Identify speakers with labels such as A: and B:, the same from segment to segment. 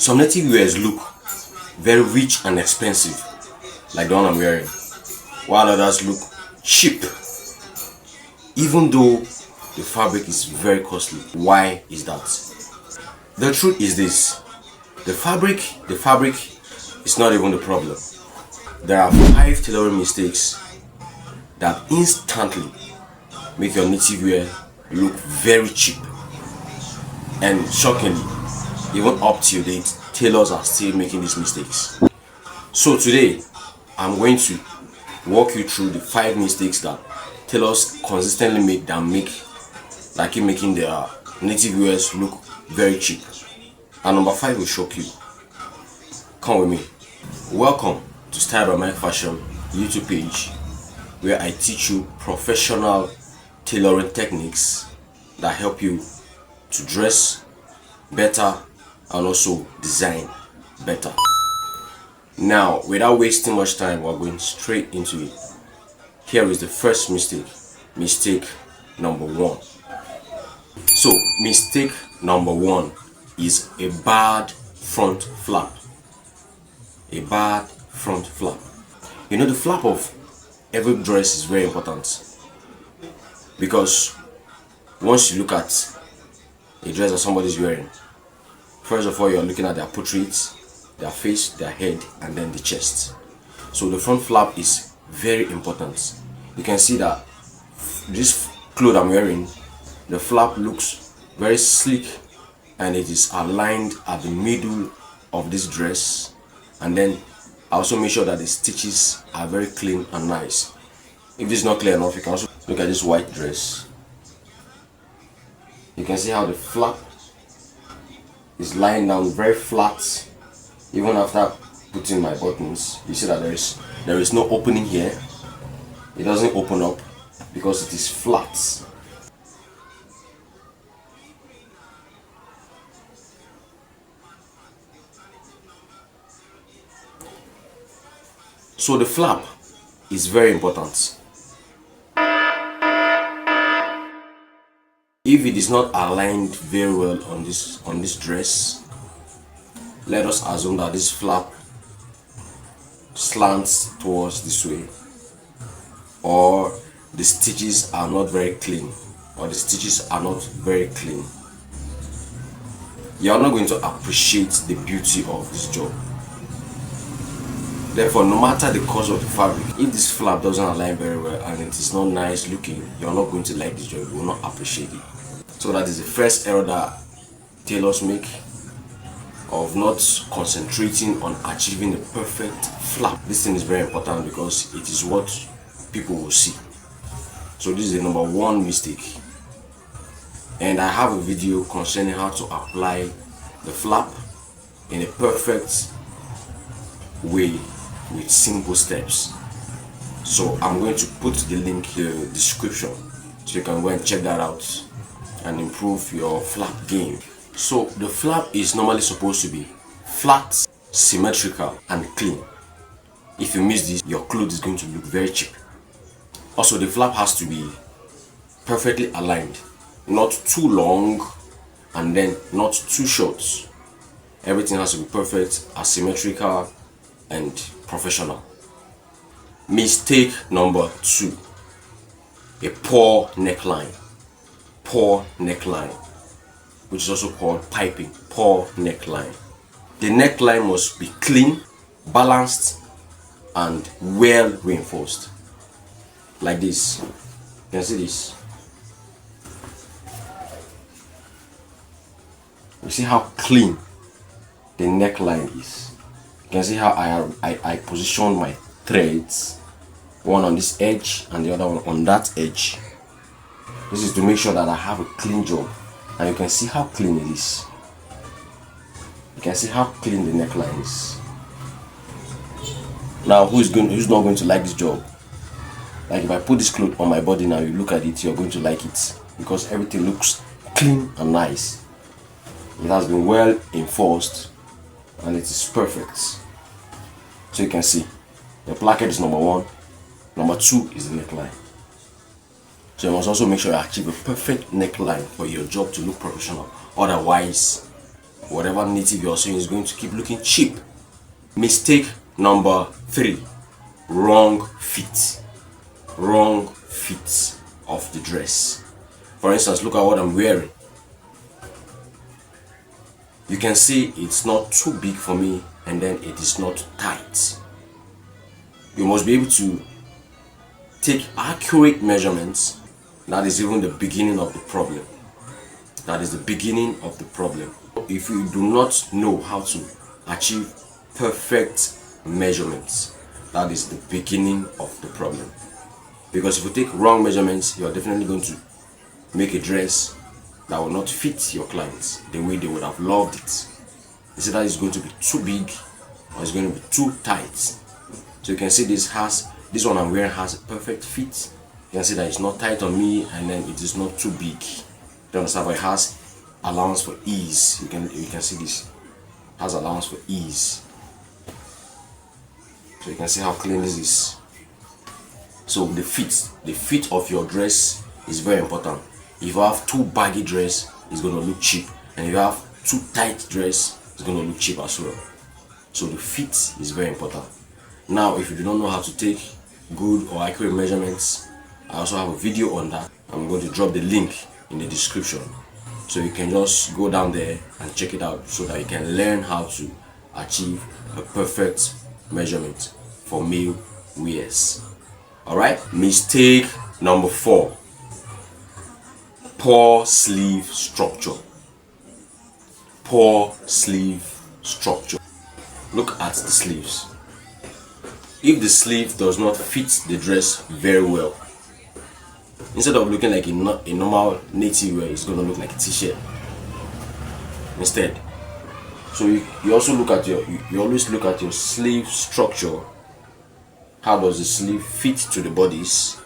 A: Some native wears look very rich and expensive, like the one I'm wearing, while others look cheap, even though the fabric is very costly. Why is that? The truth is this: the fabric is not even the problem. There are 5 tailoring mistakes that instantly make your native wear look very cheap. And shockingly, even up to date, tailors are still making these mistakes. So today, I'm going to walk you through the 5 mistakes that tailors consistently make that keep making their native wears look very cheap. And number 5 will shock you. Come with me. Welcome to Style by Myke Fashion YouTube page, where I teach you professional tailoring techniques that help you to dress better and also design better. Now, without wasting much time, we're going straight into it. Here is the first mistake number 1. So mistake number 1 is a bad front flap. A bad front flap. You know, the flap of every dress is very important, because once you look at a dress that somebody's wearing, first of all, you're looking at their portraits, their face, their head, and then the chest. So the front flap is very important. You can see that this cloth I'm wearing, the flap looks very sleek and it is aligned at the middle of this dress. And then I also make sure that the stitches are very clean and nice. If this is not clear enough, you can also look at this white dress. You can see how the flap is lying down very flat. Even after putting my buttons, you see that there is no opening here. It doesn't open up because it is flat. So the flap is very important. If it is not aligned very well on this dress, let us assume that this flap slants towards this way, or the stitches are not very clean, you are not going to appreciate the beauty of this job. Therefore, no matter the cost of the fabric, if this flap doesn't align very well and it is not nice looking, you are not going to like this job. You will not appreciate it. So that is the first error that tailors make, of not concentrating on achieving the perfect flap. This thing is very important because it is what people will see. So this is the number 1 mistake, and I have a video concerning how to apply the flap in a perfect way with simple steps. So I'm going to put the link in the description so you can go and check that out and improve your flap game. So the flap is normally supposed to be flat, symmetrical, and clean. If you miss this, your clothes is going to look very cheap. Also, the flap has to be perfectly aligned, not too long and then not too short. Everything has to be perfect, asymmetrical, and professional. Mistake number 2: a poor neckline. Poor neckline, which is also called piping. Poor neckline. The neckline must be clean, balanced, and well reinforced. Like this. You can see this. You see how clean the neckline is. You can see how I position my threads, one on this edge and the other one on that edge. This is to make sure that I have a clean job, and you can see how clean it is. You can see how clean the neckline is. Now, who's not going to like this job? Like, if I put this cloth on my body now, you look at it, you're going to like it because everything looks clean and nice. It has been well enforced and it is perfect. So you can see the placket is number 1. Number 2 is the neckline. So you must also make sure you achieve a perfect neckline for your job to look professional. Otherwise, whatever native you're sewing is going to keep looking cheap. Mistake number 3, wrong fit. Wrong fit of the dress. For instance, look at what I'm wearing. You can see it's not too big for me, and then it is not tight. You must be able to take accurate measurements. That is even the beginning of the problem. That is the beginning of the problem. If you do not know how to achieve perfect measurements, that is the beginning of the problem. Because if you take wrong measurements, you are definitely going to make a dress that will not fit your clients the way they would have loved it. They say that it's going to be too big or it's going to be too tight. So you can see this one I'm wearing has a perfect fit. You can see that it's not tight on me, and then it is not too big. You understand? But it has allowance for ease. You can see this has allowance for ease. So you can see how clean this is. So the fit of your dress is very important. If you have too baggy dress, it's going to look cheap, and if you have too tight dress, it's going to look cheap as well. So the fit is very important. Now, if you do not know how to take good or accurate measurements, I also have a video on that. I'm going to drop the link in the description, so you can just go down there and check it out, so that you can learn how to achieve a perfect measurement for male wears. Alright, mistake number 4, poor sleeve structure. Poor sleeve structure. Look at the sleeves. If the sleeve does not fit the dress very well, instead of looking like a normal native wear, it's going to look like a t-shirt instead. So you also look at you always look at your sleeve structure. How does the sleeve fit to the bodies?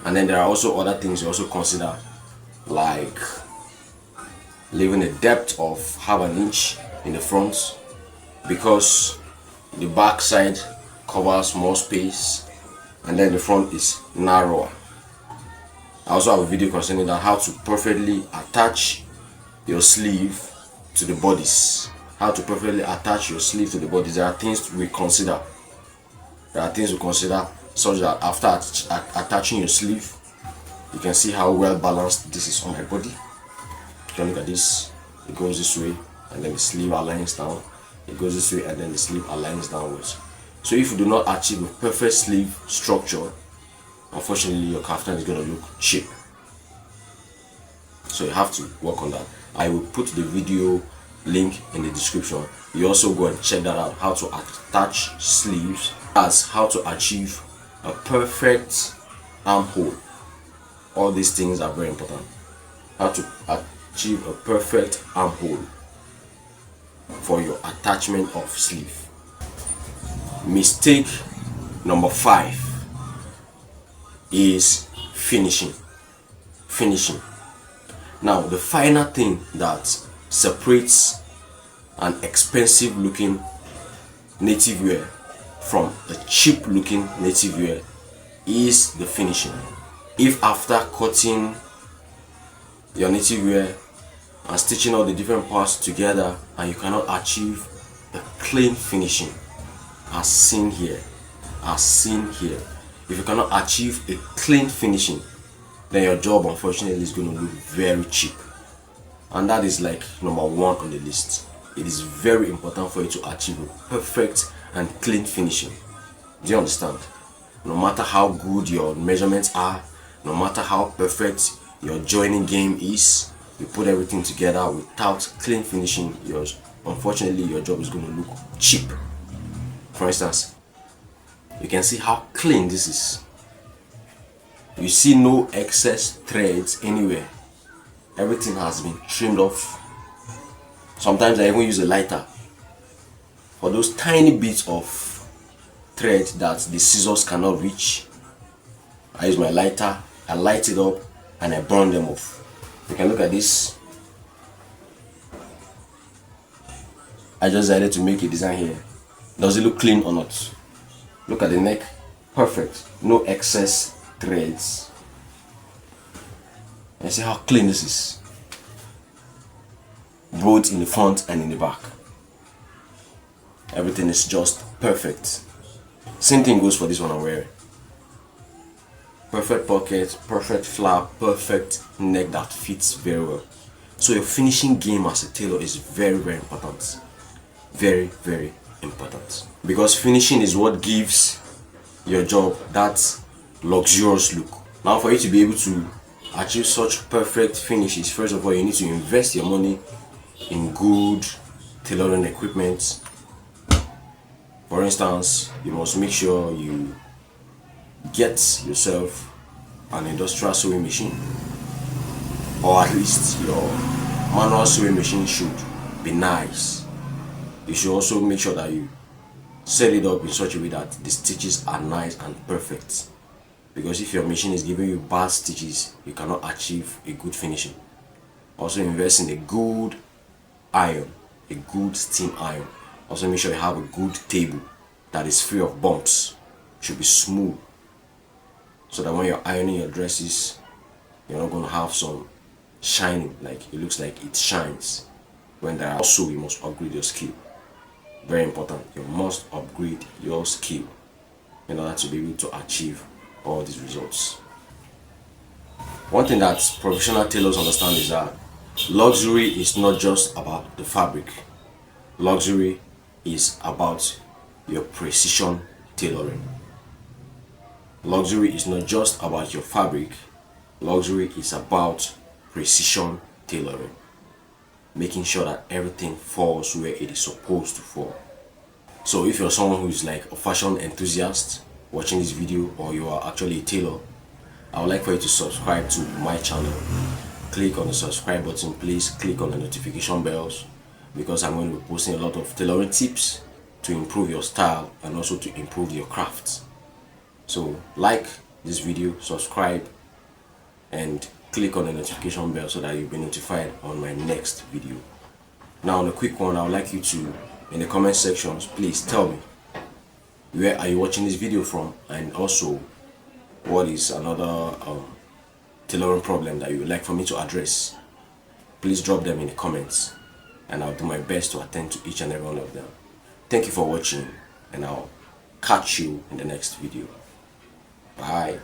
A: And then there are also other things you also consider, like leaving a depth of half an inch in the front, because the back side covers more space and then the front is narrower. I also have a video concerning that, how to perfectly attach your sleeve to the bodies. How to perfectly attach your sleeve to the bodies. There are things we consider. Such that after attaching your sleeve, you can see how well balanced this is on my body. You can look at this. It goes this way, and then the sleeve aligns down. It goes this way, and then the sleeve aligns downwards. So if you do not achieve a perfect sleeve structure, unfortunately your kaftan is going to look cheap. So you have to work on that. I will put the video link in the description. You also go and check that out, how to attach sleeves, as how to achieve a perfect armhole. All these things are very important. How to achieve a perfect armhole for your attachment of sleeve. Mistake number 5 is finishing. Now, the final thing that separates an expensive looking native wear from a cheap looking native wear is the finishing. If after cutting your native wear and stitching all the different parts together, and you cannot achieve a clean finishing, as seen here, if you cannot achieve a clean finishing, then your job unfortunately is going to look very cheap. And that is like number 1 on the list. It is very important for you to achieve a perfect and clean finishing. Do you understand? No matter how good your measurements are, no matter how perfect your joining game is, you put everything together without clean finishing, unfortunately your job is going to look cheap. For instance, you can see how clean this is. You see no excess threads anywhere. Everything has been trimmed off. Sometimes I even use a lighter for those tiny bits of thread that the scissors cannot reach. I use my lighter, I light it up, and I burn them off. You can look at this. I just decided to make a design here. Does it look clean or not? Look at the neck. Perfect. No excess threads. And see how clean this is. both in the front and in the back. Everything is just perfect. Same thing goes for this one I'm wearing. Perfect pocket, perfect flap, perfect neck that fits very well. So your finishing game as a tailor is very, very important. Very, very important. Because finishing is what gives your job that luxurious look. Now for you to be able to achieve such perfect finishes, first of all you need to invest your money in good tailoring equipment. For instance, you must make sure you get yourself an industrial sewing machine, or at least your manual sewing machine should be nice. You should also make sure that you set it up in such a way that the stitches are nice and perfect, because if your machine is giving you bad stitches, you cannot achieve a good finishing. Also invest in a good iron, a good steam iron. Also make sure you have a good table that is free of bumps, should be smooth, so that when you're ironing your dresses, you're not going to have some shining, like it looks like it shines. When there are also, you must upgrade your skill. Very important, you must upgrade your skill in order to be able to achieve all these results. One thing that professional tailors understand is that luxury is not just about the fabric. Luxury is about your precision tailoring. Luxury is not just about your fabric. Luxury is about precision tailoring, making sure that everything falls where it is supposed to fall. So if you're someone who is like a fashion enthusiast watching this video, or you are actually a tailor, I would like for you to subscribe to my channel. Click on the subscribe button, please click on the notification bells, because I'm going to be posting a lot of tailoring tips to improve your style and also to improve your craft. So like this video, subscribe, and click on the notification bell so that you'll be notified on my next video. Now on a quick one, I would like you to, in the comment sections, please tell me where are you watching this video from, and also what is another tailoring problem that you would like for me to address. Please drop them in the comments and I'll do my best to attend to each and every one of them. Thank you for watching, and I'll catch you in the next video. Bye.